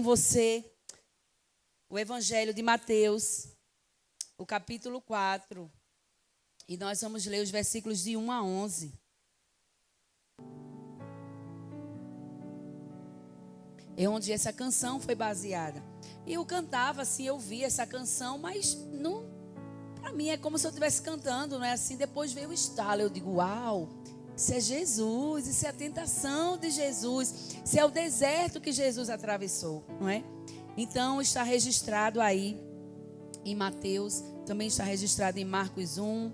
você o Evangelho de Mateus, o capítulo 4. E nós vamos ler os versículos de 1 a 11. É onde essa canção foi baseada. E eu cantava assim, eu via essa canção, mas não, para mim é como se eu estivesse cantando, não é assim? Depois veio o estalo, eu digo, uau, isso é Jesus, isso é a tentação de Jesus, isso é o deserto que Jesus atravessou, não é? Então está registrado aí em Mateus, também está registrado em Marcos 1,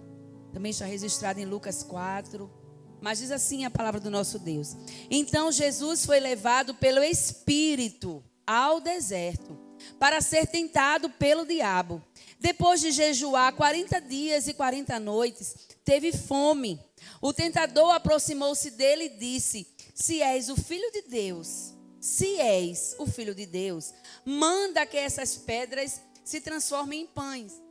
também está registrado em Lucas 4. Mas diz assim a palavra do nosso Deus. Então Jesus foi levado pelo Espírito ao deserto para ser tentado pelo diabo. Depois de jejuar 40 dias e 40 noites, teve fome. O tentador aproximou-se dele e disse: se és o filho de Deus, manda que essas pedras se transformem em pães.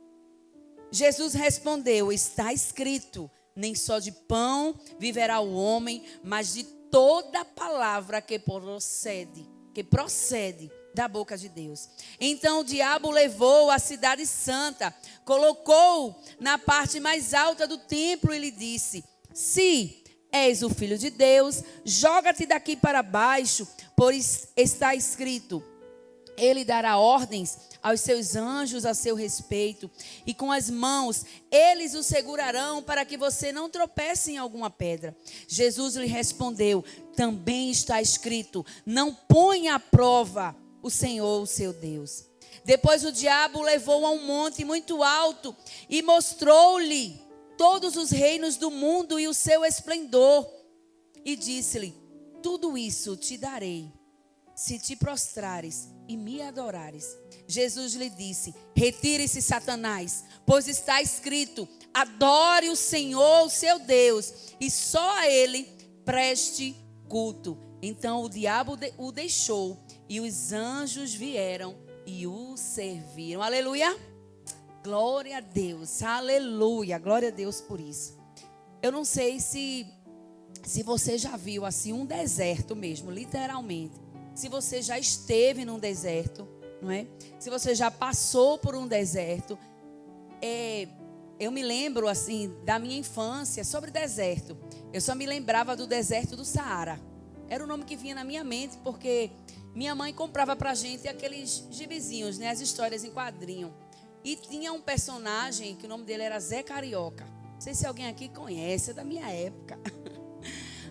Jesus respondeu: está escrito, nem só de pão viverá o homem, mas de toda palavra que procede da boca de Deus. Então o diabo levou a cidade santa, colocou na parte mais alta do templo e lhe disse: se és o filho de Deus, joga-te daqui para baixo, pois está escrito, ele dará ordens aos seus anjos a seu respeito, e com as mãos eles o segurarão para que você não tropece em alguma pedra. Jesus lhe respondeu: também está escrito, não ponha à prova o Senhor, o seu Deus. Depois o diabo o levou a um monte muito alto e mostrou-lhe todos os reinos do mundo e o seu esplendor. E disse-lhe: tudo isso te darei, se te prostrares e me adorares. Jesus lhe disse: retire-se, Satanás, pois está escrito, adore o Senhor, o seu Deus, e só a ele preste culto. Então o diabo o deixou, e os anjos vieram e o serviram. Aleluia! Glória a Deus, aleluia, glória a Deus por isso. Eu não sei se você já viu assim um deserto mesmo, literalmente. Se você já esteve num deserto, não é? Se você já passou por um deserto. Eu me lembro assim da minha infância sobre deserto. Eu só me lembrava do deserto do Saara. Era o nome que vinha na minha mente, porque minha mãe comprava pra gente aqueles gibizinhos, né? As histórias em quadrinho. E tinha um personagem que o nome dele era Zé Carioca. Não sei se alguém aqui conhece, é da minha época.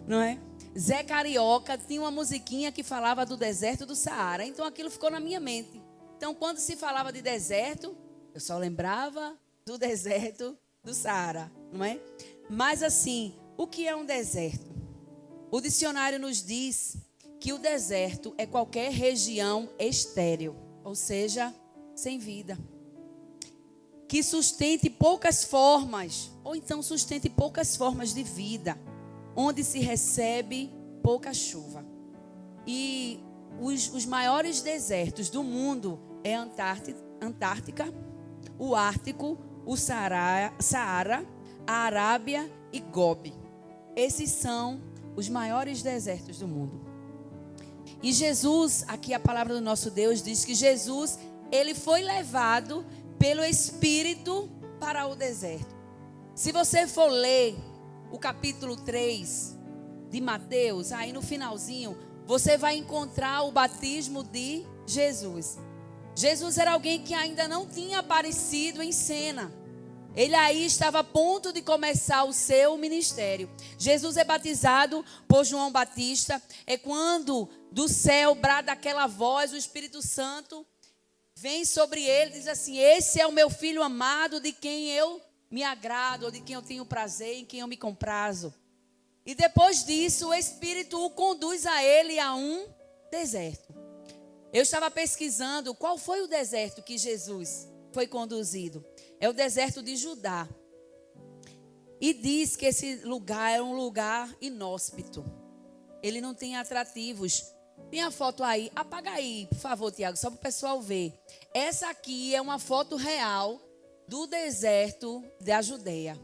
Não é? Zé Carioca tinha uma musiquinha que falava do deserto do Saara. Então aquilo ficou na minha mente. Então quando se falava de deserto, eu só lembrava do deserto do Saara, não é? Mas assim, o que é um deserto? O dicionário nos diz que o deserto é qualquer região estéril, ou seja, sem vida, que sustente poucas formas, ou então sustente poucas formas de vida, onde se recebe pouca chuva. E os maiores desertos do mundo é a Antártica, o Ártico, o Saara, a Arábia e Gobi. Esses são os maiores desertos do mundo. E Jesus, aqui a palavra do nosso Deus diz que Jesus, ele foi levado pelo Espírito para o deserto. Se você for ler o capítulo 3 de Mateus, aí no finalzinho, você vai encontrar o batismo de Jesus. Jesus era alguém que ainda não tinha aparecido em cena. Ele aí estava a ponto de começar o seu ministério. Jesus é batizado por João Batista. É quando do céu brada aquela voz, o Espírito Santo vem sobre ele e diz assim: esse é o meu filho amado, de quem eu me agrado, ou de quem eu tenho prazer, em quem eu me comprazo. E depois disso, o Espírito o conduz a ele a um deserto. Eu estava pesquisando qual foi o deserto que Jesus foi conduzido. É o deserto de Judá. E diz que esse lugar é um lugar inóspito. Ele não tem atrativos. Tem a foto aí. Apaga aí, por favor, Tiago, só para o pessoal ver. Essa aqui é uma foto real do deserto da Judeia.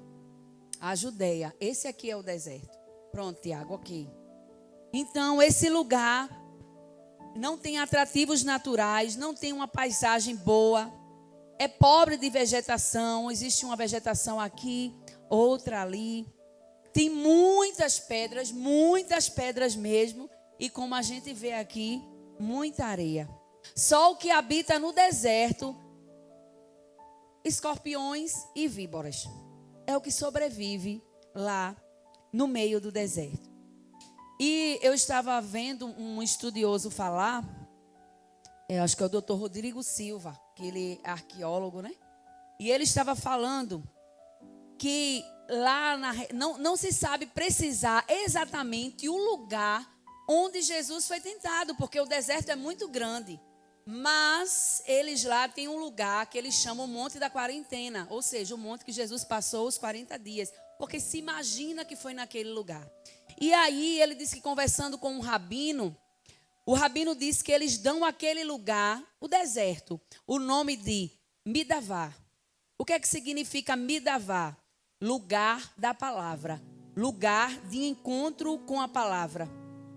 A Judeia. Esse aqui é o deserto. Pronto, Tiago, ok. Então, esse lugar não tem atrativos naturais, não tem uma paisagem boa, é pobre de vegetação, existe uma vegetação aqui, outra ali. Tem muitas pedras mesmo, e como a gente vê aqui, muita areia. Só o que habita no deserto, escorpiões e víboras. É o que sobrevive lá no meio do deserto. E eu estava vendo um estudioso falar, eu acho que é o Dr. Rodrigo Silva, que ele é arqueólogo, né? E ele estava falando que lá não se sabe precisar exatamente o lugar onde Jesus foi tentado, porque o deserto é muito grande. Mas eles lá têm um lugar que eles chamam o Monte da Quarentena, ou seja, o monte que Jesus passou os 40 dias, porque se imagina que foi naquele lugar. E aí ele disse que conversando com um rabino, o rabino disse que eles dão àquele lugar, o deserto, o nome de Midavá. O que é que significa Midavá? Lugar da palavra, lugar de encontro com a palavra.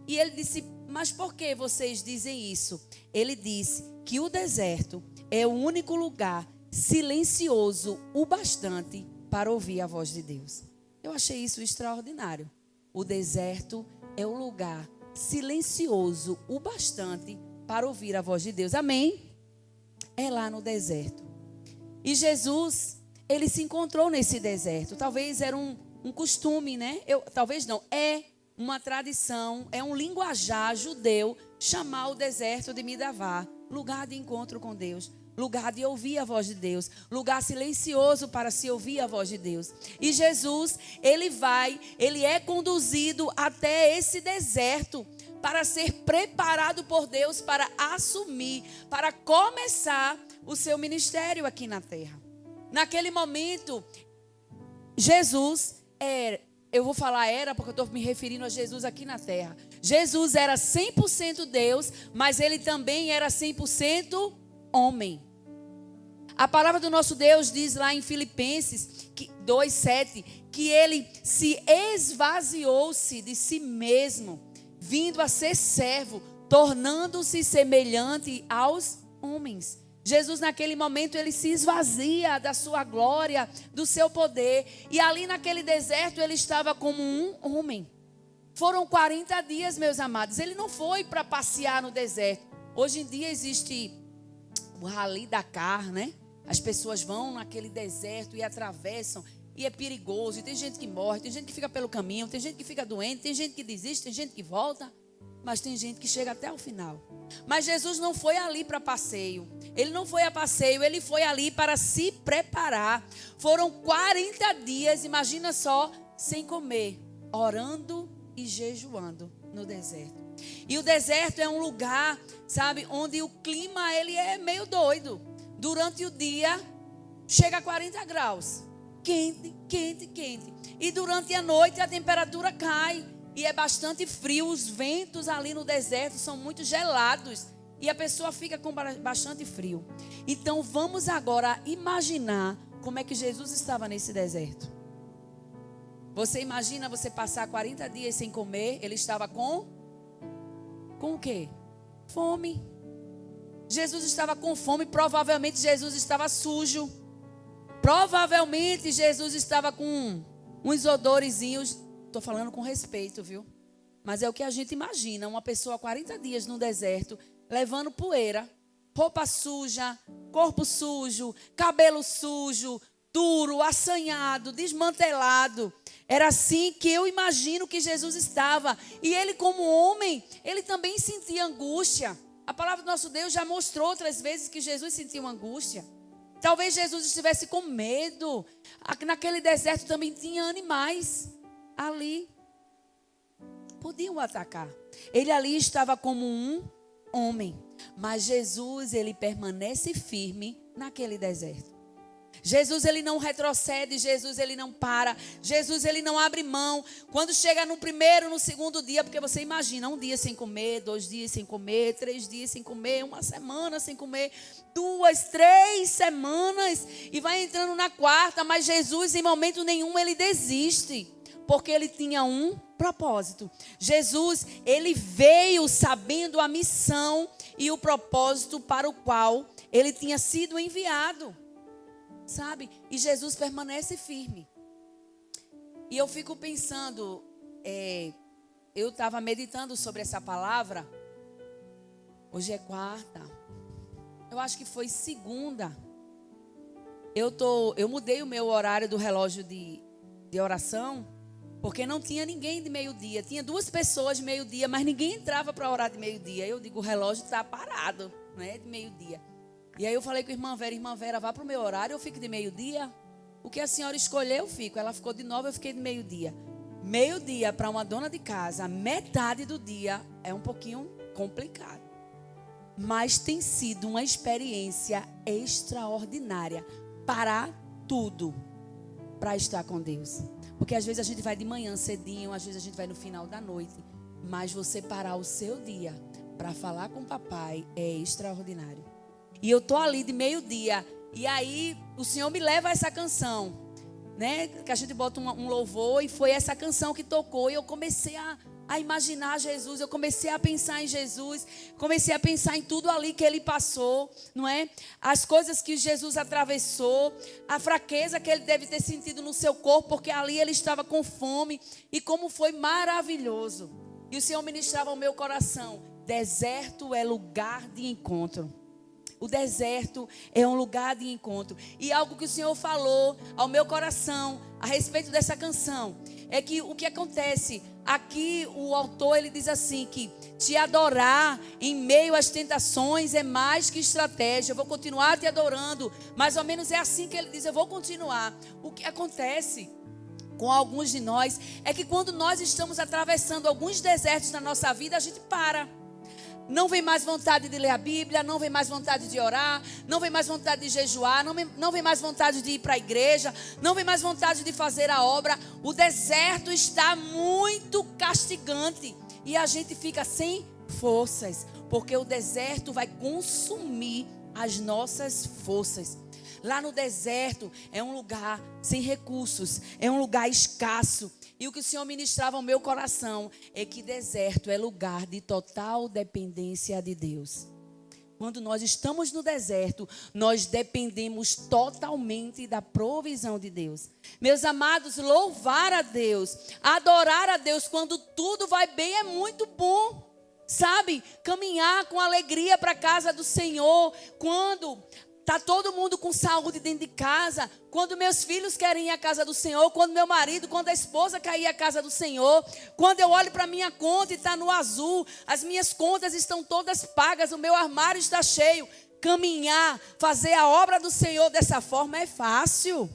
E ele disse, mas por que vocês dizem isso? Ele disse que o deserto é o único lugar silencioso o bastante para ouvir a voz de Deus. Eu achei isso extraordinário. O deserto é o lugar silencioso o bastante para ouvir a voz de Deus. Amém? É lá no deserto. E Jesus, ele se encontrou nesse deserto. Talvez era um costume, né? Talvez não, é uma tradição, é um linguajar judeu chamar o deserto de Midavá, lugar de encontro com Deus, lugar de ouvir a voz de Deus, lugar silencioso para se ouvir a voz de Deus. E Jesus, ele é conduzido até esse deserto para ser preparado por Deus para assumir, para começar o seu ministério aqui na terra. Naquele momento, Jesus eu vou falar era porque eu estou me referindo a Jesus aqui na terra. Jesus era 100% Deus, mas ele também era 100% homem. A palavra do nosso Deus diz lá em Filipenses 2:7 que ele se esvaziou-se de si mesmo, vindo a ser servo, tornando-se semelhante aos homens. Jesus naquele momento ele se esvazia da sua glória, do seu poder. E ali naquele deserto ele estava como um homem. Foram 40 dias, meus amados. Ele não foi para passear no deserto. Hoje em dia existe o Rally Dakar, né? As pessoas vão naquele deserto e atravessam. E é perigoso. E tem gente que morre, tem gente que fica pelo caminho, tem gente que fica doente, tem gente que desiste, tem gente que volta. Mas tem gente que chega até o final. Mas Jesus não foi ali para passeio. Ele não foi a passeio, ele foi ali para se preparar. Foram 40 dias, imagina só, sem comer, orando e jejuando no deserto. E o deserto é um lugar, sabe, onde o clima ele é meio doido. Durante o dia, chega a 40 graus. Quente, quente, quente. E durante a noite a temperatura cai. E é bastante frio, os ventos ali no deserto são muito gelados. E a pessoa fica com bastante frio. Então vamos agora imaginar como é que Jesus estava nesse deserto. Você imagina você passar 40 dias sem comer, ele estava com o quê? Fome. Jesus estava com fome, provavelmente Jesus estava sujo. Provavelmente Jesus estava com uns odorezinhos. Estou falando com respeito, viu? Mas é o que a gente imagina. Uma pessoa 40 dias no deserto, levando poeira, roupa suja, corpo sujo, cabelo sujo, duro, assanhado, desmantelado. Era assim que eu imagino que Jesus estava. E ele como homem, ele também sentia angústia. A palavra do nosso Deus já mostrou outras vezes que Jesus sentia uma angústia. Talvez Jesus estivesse com medo. Naquele deserto também tinha animais. Ali podiam atacar. Ele ali estava como um homem. Mas Jesus, ele permanece firme naquele deserto. Jesus, ele não retrocede. Jesus, ele não para. Jesus, ele não abre mão. Quando chega no primeiro, no segundo dia, porque você imagina, um dia sem comer, 2 dias sem comer, 3 dias sem comer, 1 semana sem comer, 2, 3 semanas, e vai entrando na 4ª, mas Jesus, em momento nenhum, ele desiste. Porque ele tinha um propósito. Jesus, ele veio sabendo a missão e o propósito para o qual ele tinha sido enviado. Sabe? E Jesus permanece firme. E eu fico pensando, eu estava meditando sobre essa palavra. Hoje é quarta. Eu acho que foi segunda. Eu mudei o meu horário do relógio de oração, porque não tinha ninguém de meio-dia. Tinha 2 pessoas de meio-dia, mas ninguém entrava para orar de meio-dia. Eu digo, o relógio está parado, né, de meio-dia. E aí eu falei com a irmã Vera, vá para o meu horário, eu fico de meio-dia. O que a senhora escolher, eu fico. Ela ficou de 9, eu fiquei de meio-dia. Meio-dia para uma dona de casa, metade do dia é um pouquinho complicado. Mas tem sido uma experiência extraordinária. Parar tudo para estar com Deus. Porque às vezes a gente vai de manhã cedinho, às vezes a gente vai no final da noite. Mas você parar o seu dia para falar com o papai é extraordinário. E eu tô ali de meio-dia. E aí o Senhor me leva a essa canção, né? Que a gente bota um louvor. E foi essa canção que tocou. E eu comecei a imaginar Jesus, eu comecei a pensar em Jesus, comecei a pensar em tudo ali que ele passou, não é? As coisas que Jesus atravessou, a fraqueza que ele deve ter sentido no seu corpo, porque ali ele estava com fome, e como foi maravilhoso. E o Senhor ministrava ao meu coração, deserto é lugar de encontro. O deserto é um lugar de encontro. E algo que o Senhor falou ao meu coração a respeito dessa canção é que o que acontece aqui, o autor ele diz assim que te adorar em meio às tentações é mais que estratégia. Eu vou continuar te adorando. Mais ou menos é assim que ele diz, eu vou continuar. O que acontece com alguns de nós é que quando nós estamos atravessando alguns desertos na nossa vida, a gente para. Não vem mais vontade de ler a Bíblia, não vem mais vontade de orar, não vem mais vontade de jejuar, não vem mais vontade de ir para a igreja, não vem mais vontade de fazer a obra. O deserto está muito castigante e a gente fica sem forças, porque o deserto vai consumir as nossas forças. Lá no deserto é um lugar sem recursos, é um lugar escasso. E o que o Senhor ministrava ao meu coração é que deserto é lugar de total dependência de Deus. Quando nós estamos no deserto, nós dependemos totalmente da provisão de Deus. Meus amados, louvar a Deus, adorar a Deus quando tudo vai bem é muito bom. Sabe? Caminhar com alegria para a casa do Senhor, quando está todo mundo com saúde dentro de casa, quando meus filhos querem ir à casa do Senhor, quando meu marido, quando a esposa quer ir à casa do Senhor, quando eu olho para a minha conta e está no azul, as minhas contas estão todas pagas, o meu armário está cheio. Caminhar, fazer a obra do Senhor dessa forma é fácil,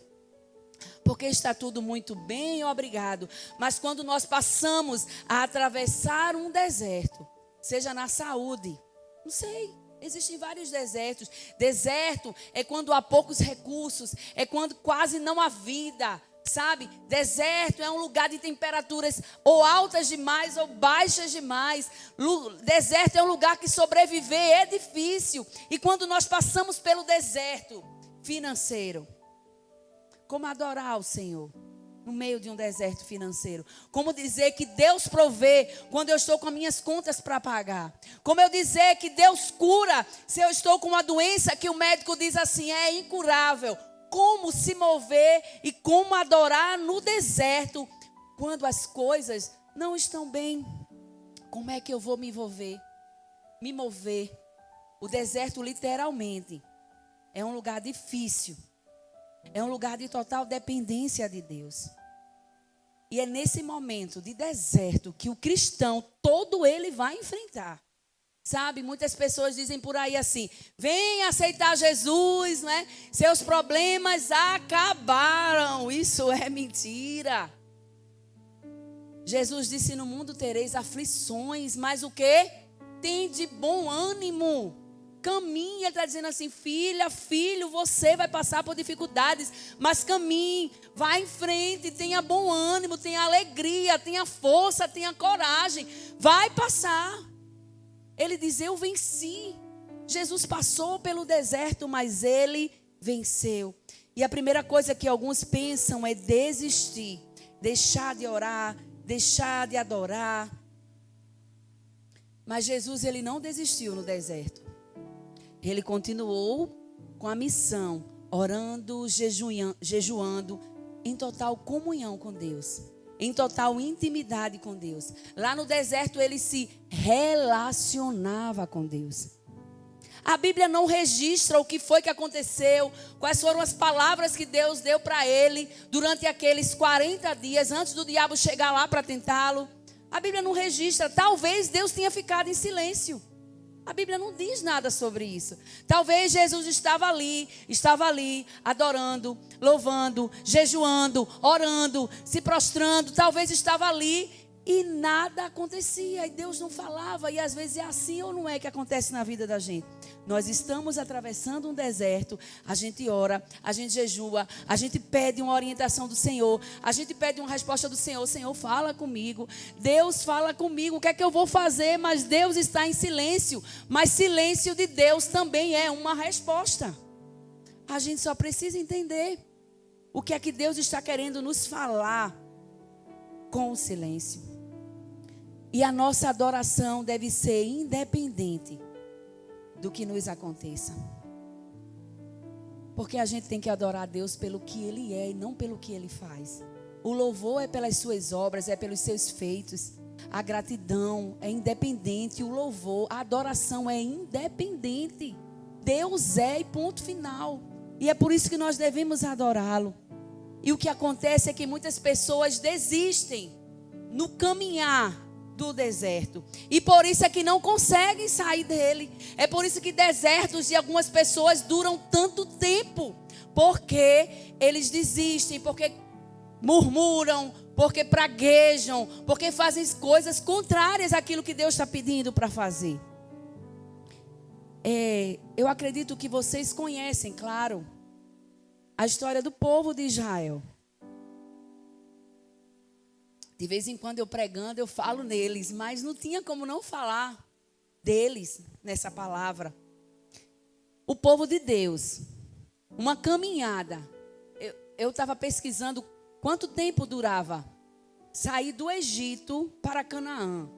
porque está tudo muito bem, obrigado. Mas quando nós passamos a atravessar um deserto, seja na saúde, não sei, existem vários desertos. Deserto é quando há poucos recursos, é quando quase não há vida, sabe? Deserto é um lugar de temperaturas ou altas demais ou baixas demais. Deserto é um lugar que sobreviver é difícil. E quando nós passamos pelo deserto financeiro, como adorar o Senhor no meio de um deserto financeiro? Como dizer que Deus provê quando eu estou com as minhas contas para pagar? Como eu dizer que Deus cura se eu estou com uma doença que o médico diz assim, é incurável? Como se mover e como adorar no deserto quando as coisas não estão bem? Como é que eu vou me mover? O deserto literalmente é um lugar difícil. É um lugar de total dependência de Deus. E é nesse momento de deserto que o cristão, todo ele vai enfrentar. Sabe, muitas pessoas dizem por aí assim, vem aceitar Jesus, né? Seus problemas acabaram. Isso é mentira. Jesus disse, no mundo tereis aflições, mas o quê? Tem de bom ânimo. Caminhe, ele está dizendo assim, filha, filho, você vai passar por dificuldades, mas caminhe, vá em frente, tenha bom ânimo, tenha alegria, tenha força, tenha coragem, vai passar. Ele diz, eu venci. Jesus passou pelo deserto, mas ele venceu. E a primeira coisa que alguns pensam é desistir. deixar de orar, deixar de adorar. Mas Jesus, ele não desistiu no deserto. Ele continuou com a missão, orando, jejuando, em total comunhão com Deus, em total intimidade com Deus. Lá no deserto ele se relacionava com Deus. A Bíblia não registra o que foi que aconteceu, quais foram as palavras que Deus deu para ele durante aqueles 40 dias antes do diabo chegar lá para tentá-lo. A Bíblia não registra. Talvez Deus tenha ficado em silêncio. A Bíblia não diz nada sobre isso. Talvez Jesus estava ali, adorando, louvando, jejuando, orando, se prostrando. Talvez estava ali e nada acontecia. E Deus não falava. E às vezes é assim ou não é que acontece na vida da gente. Nós estamos atravessando um deserto, a gente ora, a gente jejua, a gente pede uma orientação do Senhor, a gente pede uma resposta do Senhor. Senhor, fala comigo, Deus fala comigo, o que é que eu vou fazer? Mas Deus está em silêncio, mas silêncio de Deus também é uma resposta. A gente só precisa entender o que é que Deus está querendo nos falar com o silêncio. E a nossa adoração deve ser independente do que nos aconteça. Porque a gente tem que adorar a Deus pelo que Ele é e não pelo que Ele faz. O louvor é pelas suas obras, é pelos seus feitos. A gratidão é independente, o louvor, a adoração é independente. Deus é e ponto final. E é por isso que nós devemos adorá-lo. E o que acontece é que muitas pessoas desistem no caminhar do deserto. E por isso é que não conseguem sair dele. É por isso que desertos de algumas pessoas duram tanto tempo. Porque eles desistem, porque murmuram, porque praguejam, porque fazem coisas contrárias àquilo que Deus está pedindo para fazer. Eu acredito que vocês conhecem, claro, a história do povo de Israel. De vez em quando eu pregando, eu falo neles, mas não tinha como não falar deles nessa palavra. O povo de Deus, uma caminhada. Eu estava pesquisando quanto tempo durava sair do Egito para Canaã.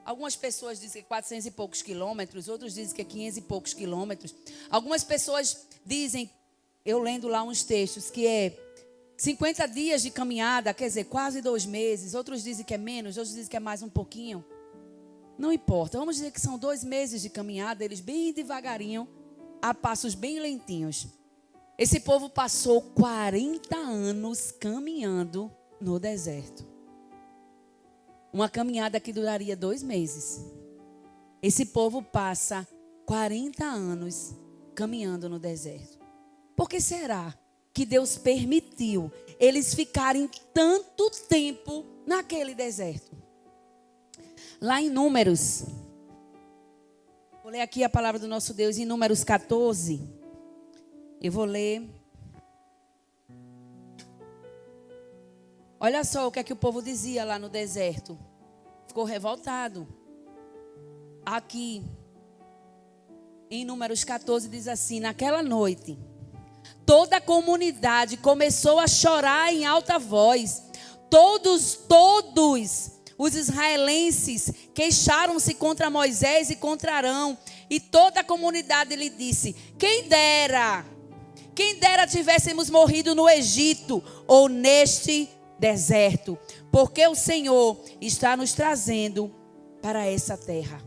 Algumas pessoas dizem que 400 e poucos quilômetros, outros dizem que é 500 e poucos quilômetros. Algumas pessoas dizem, eu lendo lá uns textos, que é 50 dias de caminhada, quer dizer, quase 2 meses. Outros dizem que é menos, outros dizem que é mais um pouquinho. Não importa, vamos dizer que são 2 meses de caminhada, eles bem devagarinho, a passos bem lentinhos. Esse povo passou 40 anos caminhando no deserto. Uma caminhada que duraria 2 meses. Esse povo passa 40 anos caminhando no deserto. Por que será que Deus permitiu eles ficarem tanto tempo naquele deserto? Lá em Números, vou ler aqui a palavra do nosso Deus em Números 14. Eu vou ler. Olha só o que é que o povo dizia lá no deserto. Ficou revoltado. Aqui, em Números 14, diz assim: naquela noite, toda a comunidade começou a chorar em alta voz. Todos os israelenses queixaram-se contra Moisés e contra Arão. E toda a comunidade lhe disse: quem dera tivéssemos morrido no Egito ou neste deserto, porque o Senhor está nos trazendo para essa terra.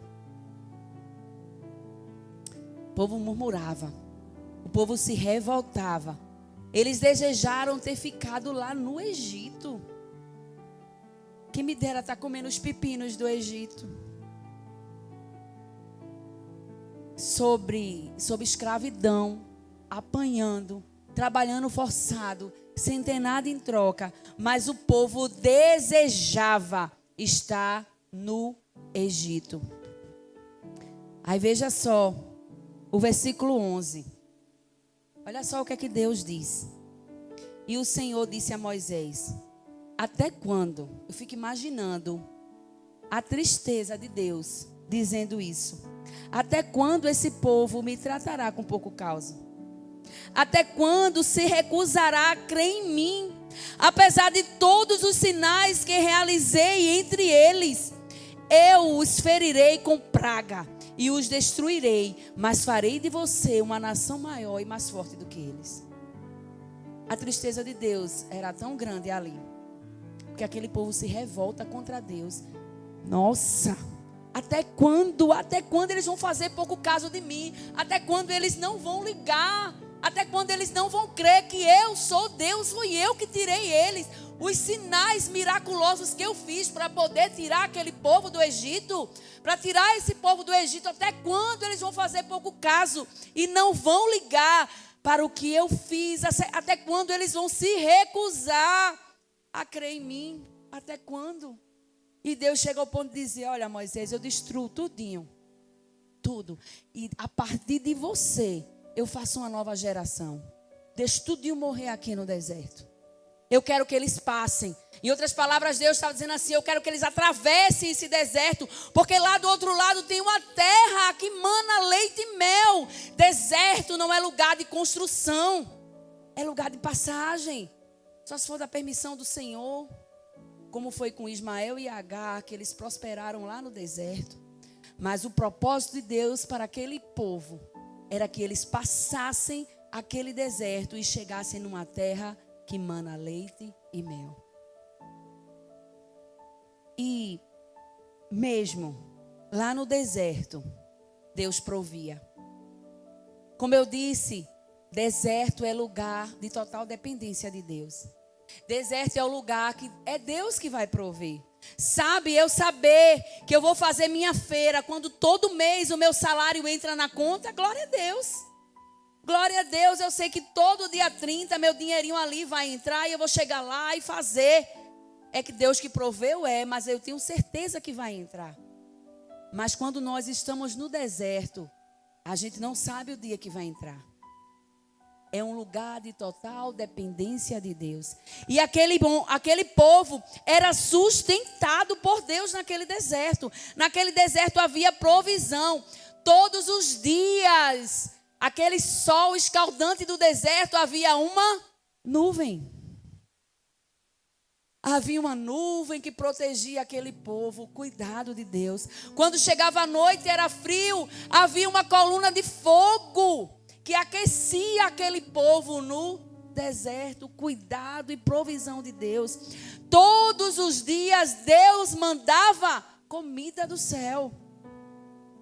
O povo murmurava. O povo se revoltava. Eles desejaram ter ficado lá no Egito. Quem me dera estar comendo os pepinos do Egito. Sobre escravidão, apanhando, trabalhando forçado, sem ter nada em troca. Mas o povo desejava estar no Egito. Aí veja só, o versículo 11. Olha só o que é que Deus diz. E o Senhor disse a Moisés: até quando? Eu fico imaginando a tristeza de Deus dizendo isso. Até quando esse povo me tratará com pouco causa? Até quando se recusará a crer em mim, Apesar de todos os sinais que realizei entre eles, eu os ferirei com praga e os destruirei, mas farei de você uma nação maior e mais forte do que eles. A tristeza de Deus era tão grande ali, porque aquele povo se revolta contra Deus. Nossa, até quando eles vão fazer pouco caso de mim? Até quando eles não vão ligar? Até quando eles não vão crer que eu sou Deus? Fui eu que tirei eles. Os sinais miraculosos que eu fiz para poder tirar aquele povo do Egito, para tirar esse povo do Egito, até quando eles vão fazer pouco caso e não vão ligar para o que eu fiz? Até quando eles vão se recusar a crer em mim? Até quando? E Deus chega ao ponto de dizer: olha, Moisés, eu destruo tudinho, tudo. E a partir de você, eu faço uma nova geração. Deixa tudinho morrer aqui no deserto. Eu quero que eles passem. Em outras palavras, Deus estava dizendo assim: eu quero que eles atravessem esse deserto, porque lá do outro lado tem uma terra que mana leite e mel. Deserto não é lugar de construção, é lugar de passagem. Só se for da permissão do Senhor. Como foi com Ismael e Agar, que eles prosperaram lá no deserto. Mas o propósito de Deus para aquele povo era que eles passassem aquele deserto e chegassem numa terra que mana leite e mel. E mesmo lá no deserto, Deus provia. Como eu disse, deserto é lugar de total dependência de Deus. Deserto é o lugar que é Deus que vai prover. Sabe, eu saber que eu vou fazer minha feira quando todo mês o meu salário entra na conta, glória a Deus. Glória a Deus, eu sei que todo dia 30 meu dinheirinho ali vai entrar e eu vou chegar lá e fazer. É que Deus que proveu, mas eu tenho certeza que vai entrar. Mas quando nós estamos no deserto, a gente não sabe o dia que vai entrar. É um lugar de total dependência de Deus. E aquele povo era sustentado por Deus naquele deserto. Naquele deserto havia provisão. Todos os dias, aquele sol escaldante do deserto, havia uma nuvem. Havia uma nuvem que protegia aquele povo. Cuidado de Deus. Quando chegava a noite, era frio, havia uma coluna de fogo que aquecia aquele povo no deserto. Cuidado e provisão de Deus. Todos os dias Deus mandava comida do céu.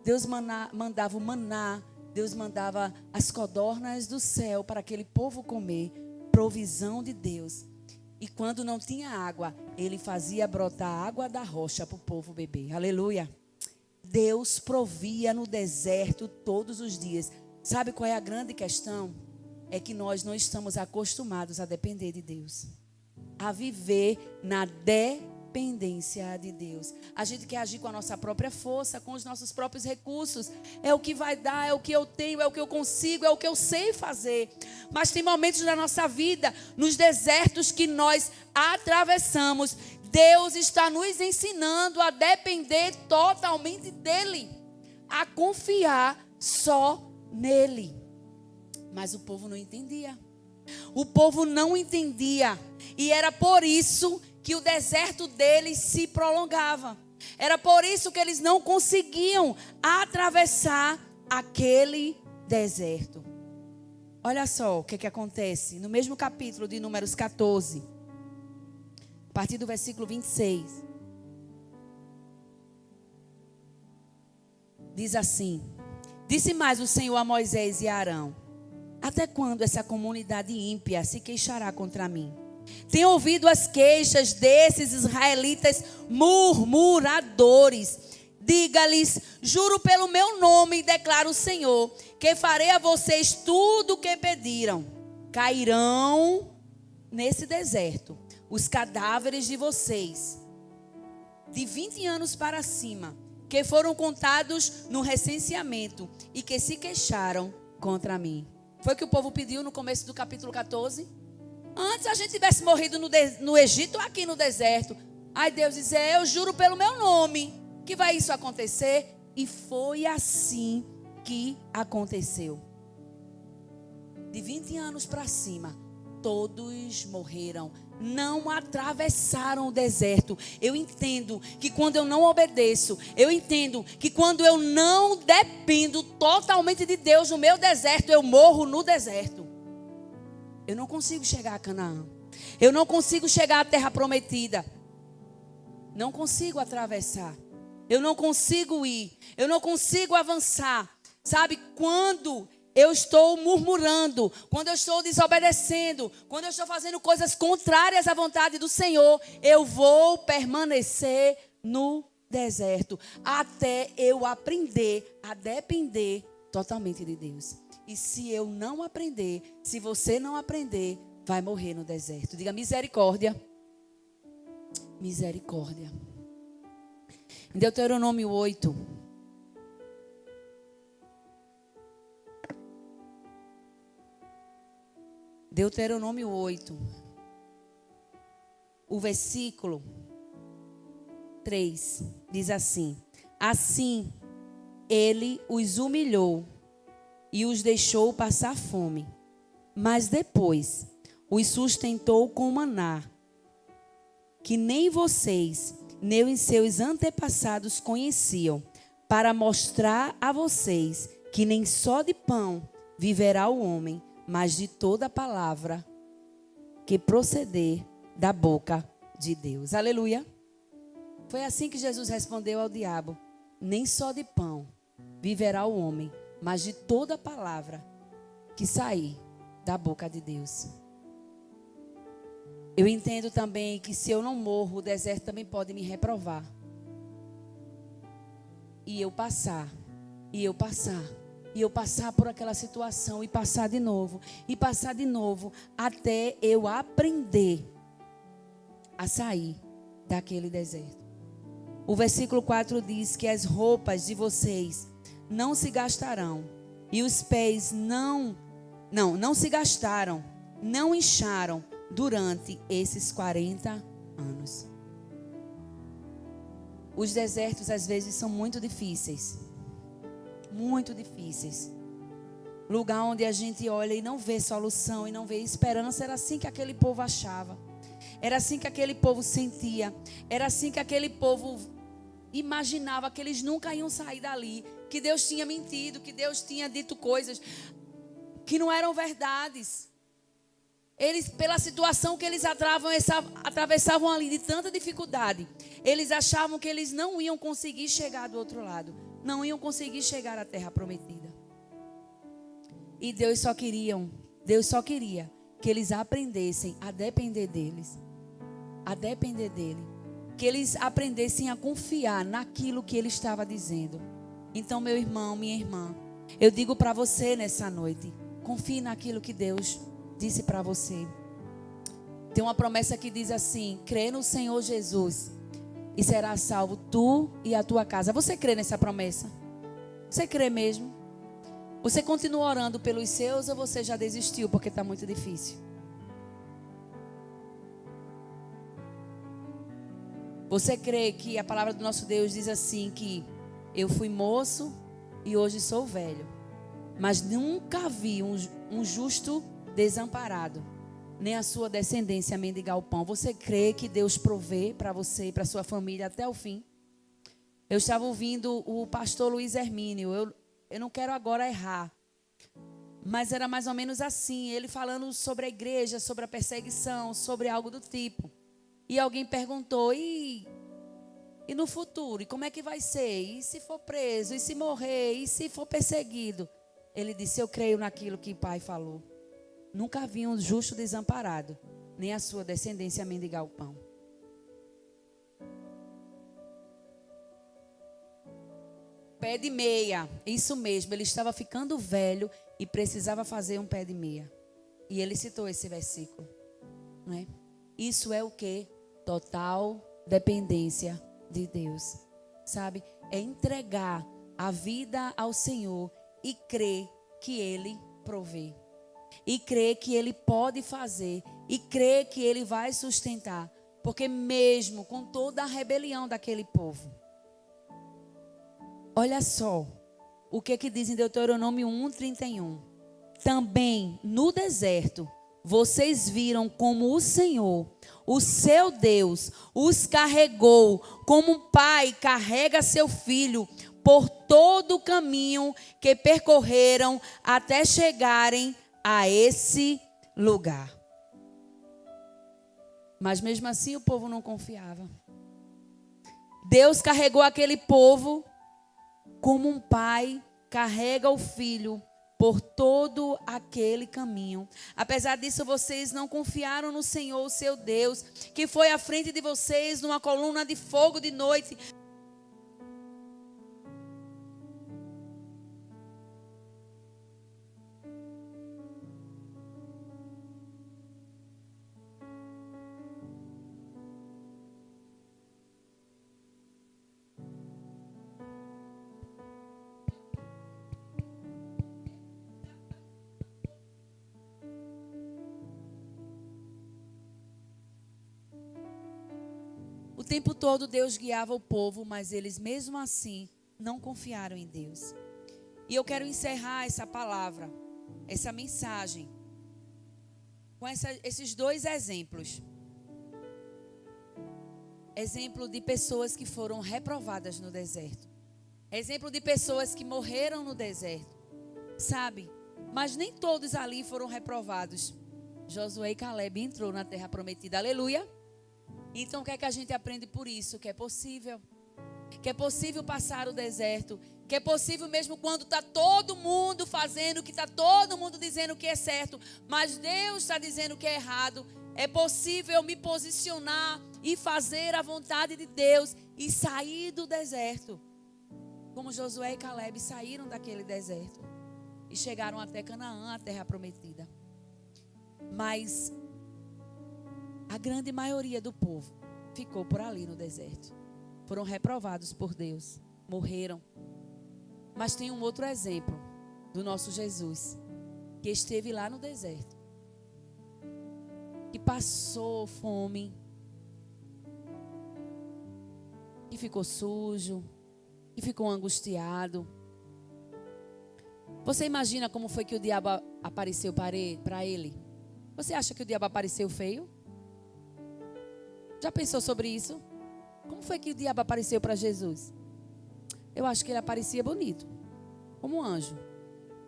Deus mandava o maná. Deus mandava as codornas do céu para aquele povo comer. Provisão de Deus. E quando não tinha água, Ele fazia brotar água da rocha para o povo beber. Aleluia. Deus provia no deserto todos os dias. Sabe qual é a grande questão? É que nós não estamos acostumados a depender de Deus. A viver na dependência de Deus. A gente quer agir com a nossa própria força, com os nossos próprios recursos. É o que vai dar, é o que eu tenho, é o que eu consigo, é o que eu sei fazer. Mas tem momentos na nossa vida, nos desertos que nós atravessamos, Deus está nos ensinando a depender totalmente dEle. A confiar só nele. Mas o povo não entendia. O povo não entendia. E era por isso que o deserto deles se prolongava. Era por isso que eles não conseguiam atravessar aquele deserto. Olha só o que acontece no mesmo capítulo de Números 14, a partir do versículo 26. Diz assim: disse mais o Senhor a Moisés e a Arão: até quando essa comunidade ímpia se queixará contra mim? Tenho ouvido as queixas desses israelitas murmuradores. Diga-lhes: juro pelo meu nome, declara o Senhor, que farei a vocês tudo o que pediram. Cairão nesse deserto os cadáveres de vocês, de 20 anos para cima, que foram contados no recenseamento e que se queixaram contra mim. Foi o que o povo pediu no começo do capítulo 14. Antes a gente tivesse morrido no Egito ou aqui no deserto. Aí Deus diz: eu juro pelo meu nome que vai isso acontecer. E foi assim que aconteceu. De 20 anos para cima, todos morreram. Não atravessaram o deserto. Eu entendo que quando eu não obedeço, eu entendo que quando eu não dependo totalmente de Deus no meu deserto, eu morro no deserto. Eu não consigo chegar a Canaã. Eu não consigo chegar à terra prometida. Não consigo atravessar. Eu não consigo ir. Eu não consigo avançar. Sabe, quando eu estou murmurando, quando eu estou desobedecendo, quando eu estou fazendo coisas contrárias à vontade do Senhor, eu vou permanecer no deserto até eu aprender a depender totalmente de Deus. E se eu não aprender, se você não aprender, vai morrer no deserto. Diga misericórdia. Misericórdia. Em Deuteronômio 8. Deuteronômio 8. O versículo 3 diz assim: assim ele os humilhou e os deixou passar fome, mas depois os sustentou com maná, que nem vocês, nem os seus antepassados conheciam, para mostrar a vocês que nem só de pão viverá o homem, mas de toda palavra que proceder da boca de Deus. Aleluia. Foi assim que Jesus respondeu ao diabo: nem só de pão viverá o homem, mas de toda palavra que sair da boca de Deus. Eu entendo também que se eu não morro, o deserto também pode me reprovar. E eu passar por aquela situação e passar de novo, até eu aprender a sair daquele deserto. O versículo 4 diz que as roupas de vocês não se gastarão, e os pés não se gastaram, não incharam durante esses 40 anos. Os desertos às vezes são muito difíceis. Muito difíceis. Lugar onde a gente olha e não vê solução e não vê esperança. Era assim que aquele povo achava. Era assim que aquele povo sentia. Era assim que aquele povo imaginava que eles nunca iam sair dali. Que Deus tinha mentido, que Deus tinha dito coisas que não eram verdades. Eles, pela situação que eles atravessavam ali de tanta dificuldade, eles achavam que eles não iam conseguir chegar do outro lado. Não iam conseguir chegar à terra prometida. E Deus só queria que eles aprendessem a depender deles. A depender dele. Que eles aprendessem a confiar naquilo que ele estava dizendo. Então, meu irmão, minha irmã, eu digo para você nessa noite, confie naquilo que Deus disse para você. Tem uma promessa que diz assim: crê no Senhor Jesus e será salvo tu e a tua casa. Você crê nessa promessa? Você crê mesmo? Você continua orando pelos seus ou você já desistiu porque está muito difícil? Você crê que a palavra do nosso Deus diz assim que eu fui moço e hoje sou velho, mas nunca vi um justo desamparado, nem a sua descendência mendigar o pão. Você crê que Deus provê para você e para sua família até o fim? Eu estava ouvindo o pastor Luiz Hermínio. Eu não quero agora errar, mas era mais ou menos assim, ele falando sobre a igreja, sobre a perseguição, sobre algo do tipo. E alguém perguntou: e no futuro? E como é que vai ser? E se for preso? E se morrer? E se for perseguido? Ele disse: eu creio naquilo que o Pai falou. Nunca vi um justo desamparado, nem a sua descendência mendigar o pão. Pé de meia, isso mesmo, ele estava ficando velho e precisava fazer um pé de meia. E ele citou esse versículo, não é? Isso é o quê? Total dependência de Deus, sabe? É entregar a vida ao Senhor e crer que Ele provê. E crer que Ele pode fazer. E crer que Ele vai sustentar. Porque mesmo com toda a rebelião daquele povo. Olha só o que diz em Deuteronômio 1:31. Também no deserto vocês viram como o Senhor, o seu Deus, os carregou como um pai carrega seu filho por todo o caminho que percorreram até chegarem a esse lugar. Mas mesmo assim o povo não confiava. Deus carregou aquele povo como um pai carrega o filho por todo aquele caminho. Apesar disso, vocês não confiaram no Senhor, o seu Deus, que foi à frente de vocês numa coluna de fogo de noite. O tempo todo Deus guiava o povo, mas eles mesmo assim não confiaram em Deus. E eu quero encerrar essa palavra, essa mensagem, com esses dois exemplos. Exemplo de pessoas que foram reprovadas no deserto. Exemplo de pessoas que morreram no deserto. Sabe? Mas nem todos ali foram reprovados. Josué e Caleb entrou na terra prometida. Aleluia! Então o que é que a gente aprende por isso? Que é possível. Que é possível passar o deserto. Que é possível mesmo quando está todo mundo fazendo, que está todo mundo dizendo que é certo, mas Deus está dizendo que é errado. É possível me posicionar e fazer a vontade de Deus e sair do deserto. Como Josué e Caleb saíram daquele deserto e chegaram até Canaã, a terra prometida. Mas a grande maioria do povo ficou por ali no deserto. Foram reprovados por Deus. Morreram. Mas tem um outro exemplo do nosso Jesus, que esteve lá no deserto. Que passou fome. Que ficou sujo. Que ficou angustiado. Você imagina como foi que o diabo apareceu para ele? Você acha que o diabo apareceu feio? Já pensou sobre isso? Como foi que o diabo apareceu para Jesus? Eu acho que ele aparecia bonito, como um anjo,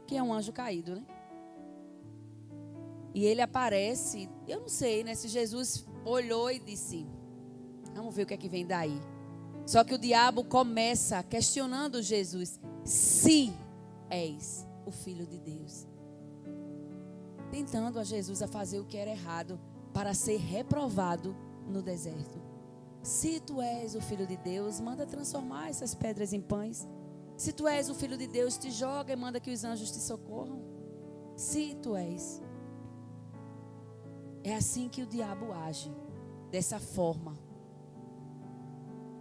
que é um anjo caído, né? E ele aparece, eu não sei, né? Se Jesus olhou e disse, vamos ver o que é que vem daí. Só que o diabo começa questionando Jesus, se és o Filho de Deus. Tentando a Jesus a fazer o que era errado para ser reprovado no deserto. Se tu és o Filho de Deus, manda transformar essas pedras em pães. Se tu és o Filho de Deus, te joga e manda que os anjos te socorram. Se tu és. É assim que o diabo age, dessa forma.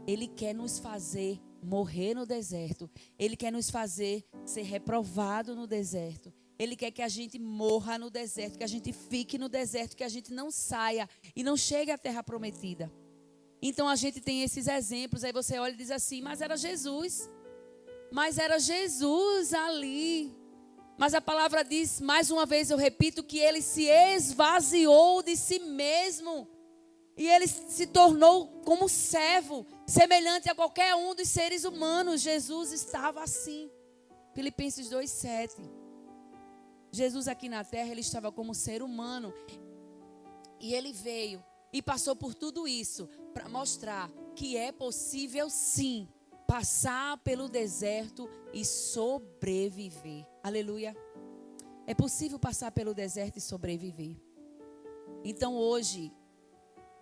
Ele quer nos fazer morrer no deserto. Ele quer nos fazer ser reprovado no deserto. Ele quer que a gente morra no deserto, que a gente fique no deserto, que a gente não saia e não chegue à terra prometida. Então a gente tem esses exemplos, aí você olha e diz assim, mas era Jesus ali. Mas a palavra diz, mais uma vez eu repito, que ele se esvaziou de si mesmo. E ele se tornou como servo, semelhante a qualquer um dos seres humanos. Jesus estava assim. Filipenses 2:7. Jesus aqui na terra, ele estava como ser humano. E ele veio e passou por tudo isso para mostrar que é possível sim passar pelo deserto e sobreviver. Aleluia. É possível passar pelo deserto e sobreviver. Então hoje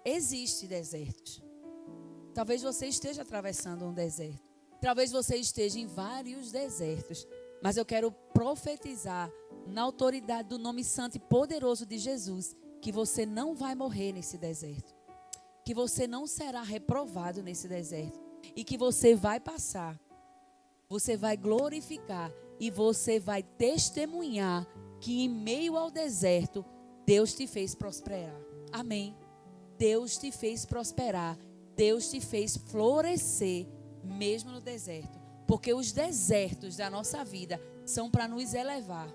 existe desertos. Talvez você esteja atravessando um deserto. Talvez você esteja em vários desertos. Mas eu quero profetizar na autoridade do nome santo e poderoso de Jesus, que você não vai morrer nesse deserto, que você não será reprovado nesse deserto e que você vai passar, você vai glorificar e você vai testemunhar que em meio ao deserto Deus te fez prosperar. Amém. Deus te fez prosperar, Deus te fez florescer mesmo no deserto, porque os desertos da nossa vida são para nos elevar,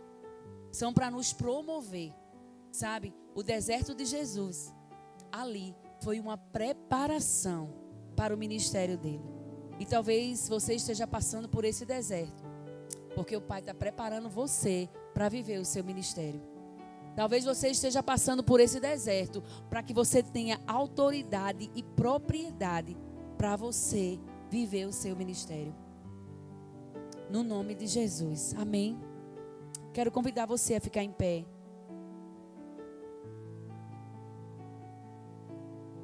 são para nos promover, Sabe, o deserto de Jesus, ali foi uma preparação para o ministério dele. E talvez você esteja passando por esse deserto, porque o Pai está preparando você para viver o seu ministério. Talvez você esteja passando por esse deserto para que você tenha autoridade e propriedade para você viver o seu ministério. No nome de Jesus. Amém. Quero convidar você a ficar em pé.